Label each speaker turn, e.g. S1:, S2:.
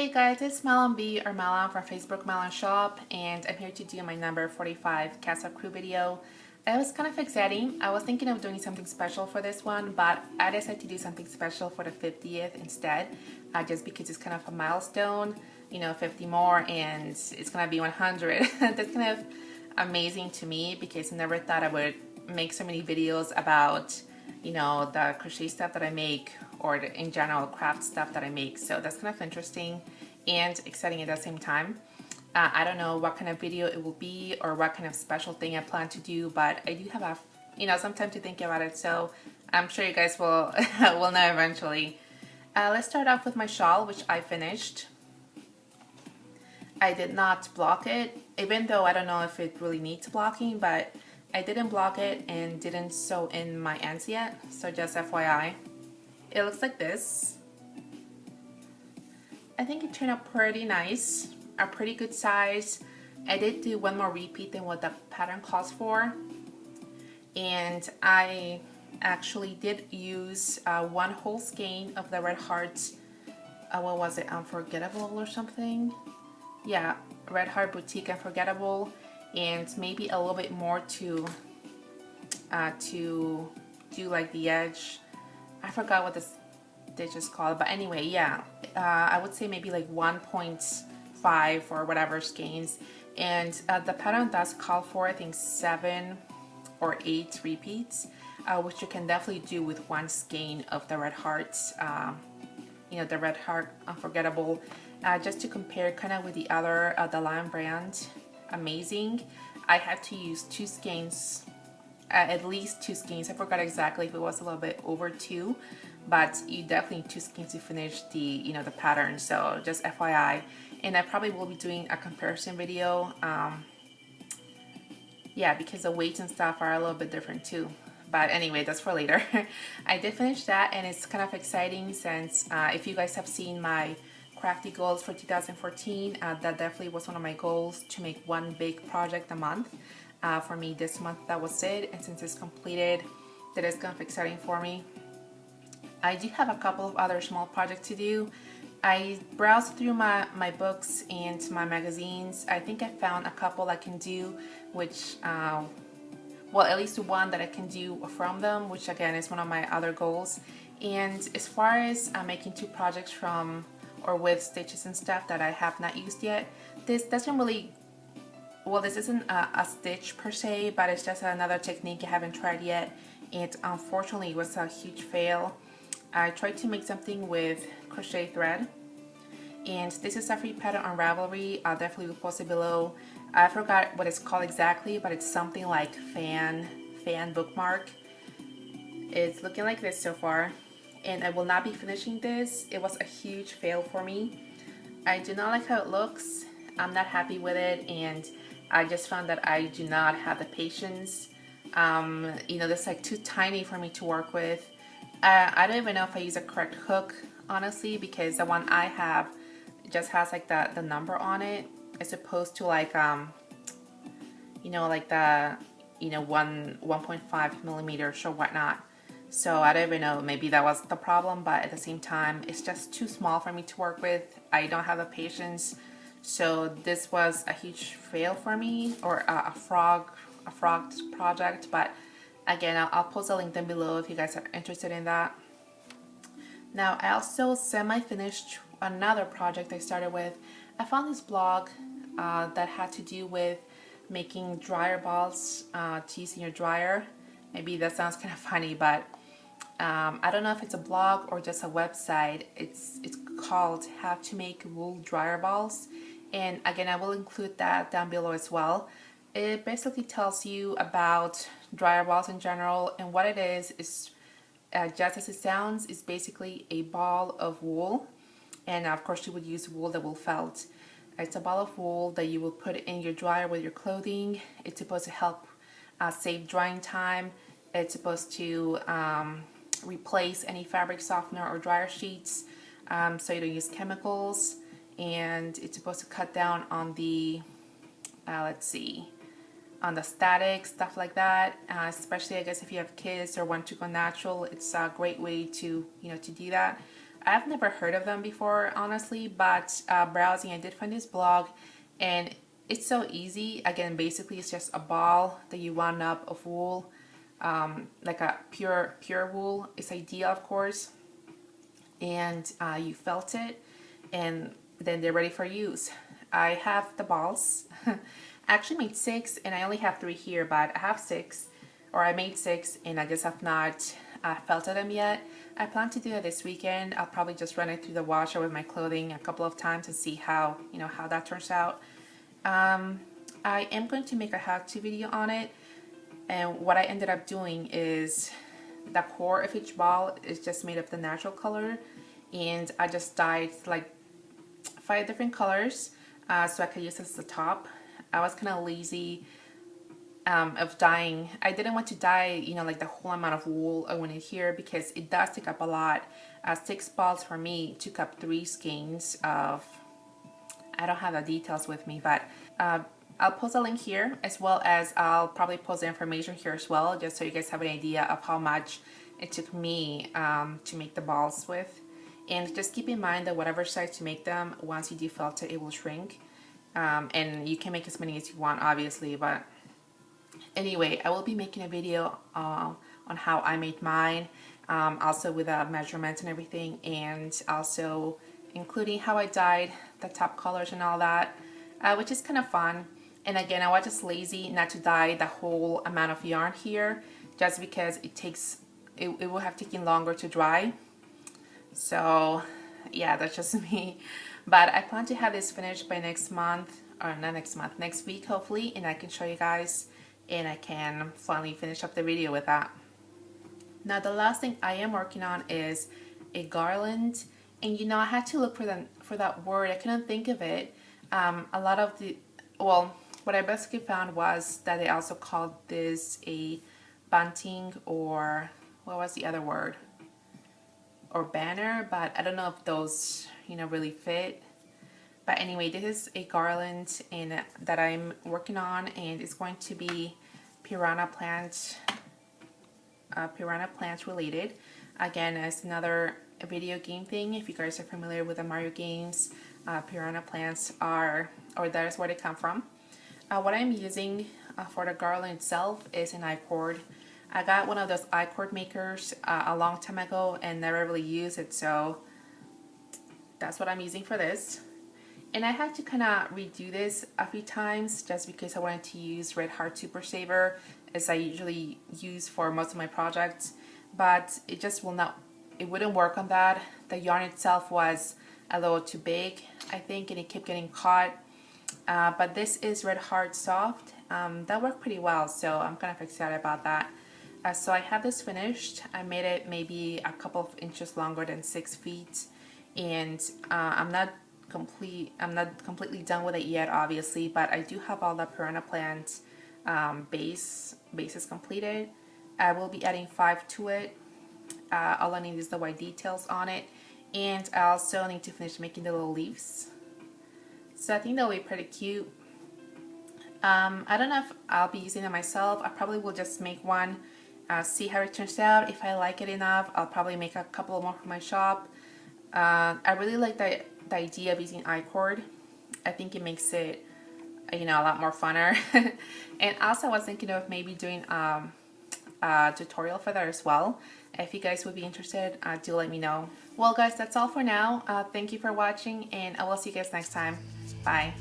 S1: Hey guys, it's Malonb or Malon from Facebook Malon Shop, and I'm here to do my number 45 Casa Crew video. It was kind of exciting. I was thinking of doing something special for this one, but I decided to do something special for the 50th instead, just because it's kind of a milestone, 50 more, and it's gonna be 100. That's kind of amazing to me because I never thought I would make so many videos about the crochet stuff that I make, or in general craft stuff that I make. So that's kind of interesting and exciting at the same time. I don't know what kind of video it will be or what kind of special thing I plan to do, but I do have some time to think about it, so I'm sure you guys will will know eventually. Let's start off with my shawl, which I finished. I did not block it, even though I don't know if it really needs blocking, but I didn't block it and didn't sew in my ends yet, so just FYI. It looks like this. I think it turned out pretty nice, a pretty good size. I did do one more repeat than what the pattern calls for, and I actually did use one whole skein of the Red Heart, what was it, Unforgettable or something? Yeah, Red Heart Boutique Unforgettable, and maybe a little bit more to do like the edge. I forgot what this stitch is called, but anyway, yeah, I would say maybe like 1.5 or whatever skeins, and the pattern does call for, I think, 7 or 8 repeats, which you can definitely do with one skein of the Red Hearts, the Red Heart Unforgettable, just to compare kind of with the other, the Lion brand, Amazing. I had to use 2 skeins, at least 2 skeins. I forgot exactly if it was a little bit over 2, but you definitely need 2 skeins to finish the the pattern. So just FYI, and I probably will be doing a comparison video. Yeah, because the weights and stuff are a little bit different too. But anyway, that's for later. I did finish that, and it's kind of exciting since if you guys have seen my crafty goals for 2014, that definitely was one of my goals, to make one big project a month. For me this month, that was it, and since it's completed, that is kind of exciting for me. I do have a couple of other small projects to do. I browsed through my books and my magazines. I think I found a couple I can do, which well, at least one that I can do from them, which again is one of my other goals. And as far as making 2 projects from or with stitches and stuff that I have not used yet, this doesn't really, well, this isn't a stitch per se, but it's just another technique I haven't tried yet. It unfortunately was a huge fail. I tried to make something with crochet thread, and this is a free pattern on Ravelry. I'll definitely post it below. I forgot what it's called exactly, but it's something like fan bookmark. It's looking like this so far, and I will not be finishing this. It was a huge fail for me. I do not like how it looks. I'm not happy with it, and I just found that I do not have the patience. That's like too tiny for me to work with. I don't even know if I use a correct hook, honestly, because the one I have just has like the number on it, as opposed to like like the 1.5 millimeters or whatnot. So I don't even know, maybe that was the problem, but at the same time, it's just too small for me to work with. I don't have the patience, so this was a huge fail for me, or a frog project. But again, I'll post a link down below if you guys are interested in that. Now, I also semi-finished another project I started with. I found this blog that had to do with making dryer balls to use in your dryer. Maybe that sounds kind of funny, but I don't know if it's a blog or just a website. It's called How to Make Wool Dryer Balls, and again, I will include that down below as well. It basically tells you about dryer balls in general, and what it is just as it sounds, is basically a ball of wool, and of course you would use wool that will felt. It's a ball of wool that you will put in your dryer with your clothing. It's supposed to help save drying time. It's supposed to replace any fabric softener or dryer sheets, so you don't use chemicals, and it's supposed to cut down on the on the static, stuff like that, especially I guess if you have kids or want to go natural. It's a great way to to do that. I've never heard of them before, honestly, but browsing, I did find this blog, and it's so easy. Again, basically, it's just a ball that you wound up of wool, like a pure wool. It's ideal, of course, and you felt it, and then they're ready for use. I have the balls. I actually made 6, and I only have 3 here, but I have 6, or I made 6, and I just have not felted them yet. I plan to do it this weekend. I'll probably just run it through the washer with my clothing a couple of times and see how, how that turns out. I am going to make a how-to video on it, and what I ended up doing is the core of each ball is just made of the natural color, and I just dyed like 5 different colors so I could use this as the top. I was kind of lazy of dyeing. I didn't want to dye, like the whole amount of wool I wanted here because it does take up a lot. 6 balls for me took up 3 skeins of, I don't have the details with me, but I'll post a link here, as well as I'll probably post the information here as well, just so you guys have an idea of how much it took me to make the balls with. And just keep in mind that whatever size you make them, once you defelt it, it will shrink. And you can make as many as you want, obviously, but anyway, I will be making a video on how I made mine, also with measurements and everything, and also including how I dyed the top colors and all that, which is kind of fun. And again, I was just lazy not to dye the whole amount of yarn here, just because it will have taken longer to dry. So yeah, that's just me. But I plan to have this finished by next month, or not next month, next week hopefully, and I can show you guys, and I can finally finish up the video with that. Now the last thing I am working on is a garland, and I had to look for that word. I couldn't think of it. A lot of what I basically found was that they also called this a bunting, or what was the other word? Or banner, but I don't know if those really fit. But anyway, this is a garland that I'm working on, and it's going to be piranha plant related. Again, it's another video game thing. If you guys are familiar with the Mario games, piranha plants are, or that is where they come from. What I'm using for the garland itself is an I-cord. I got one of those I-cord makers a long time ago and never really used it, so that's what I'm using for this. And I had to kind of redo this a few times just because I wanted to use Red Heart Super Saver, as I usually use for most of my projects, but it just wouldn't work on that. The yarn itself was a little too big, I think, and it kept getting caught. But this is Red Heart Soft. That worked pretty well, so I'm kind of excited about that. So I have this finished. I made it maybe a couple of inches longer than 6 feet, and I'm not completely done with it yet, obviously, but I do have all the piranha plant bases completed. I will be adding 5 to it. All I need is the white details on it, and I also need to finish making the little leaves. So I think that'll be pretty cute. I don't know if I'll be using it myself. I probably will just make one, see how it turns out. If I like it enough, I'll probably make a couple more for my shop. I really like the idea of using I-cord. I think it makes it, a lot more funner. And also I was thinking of maybe doing a tutorial for that as well. If you guys would be interested, do let me know. Well guys, that's all for now. Thank you for watching, and I will see you guys next time. Bye.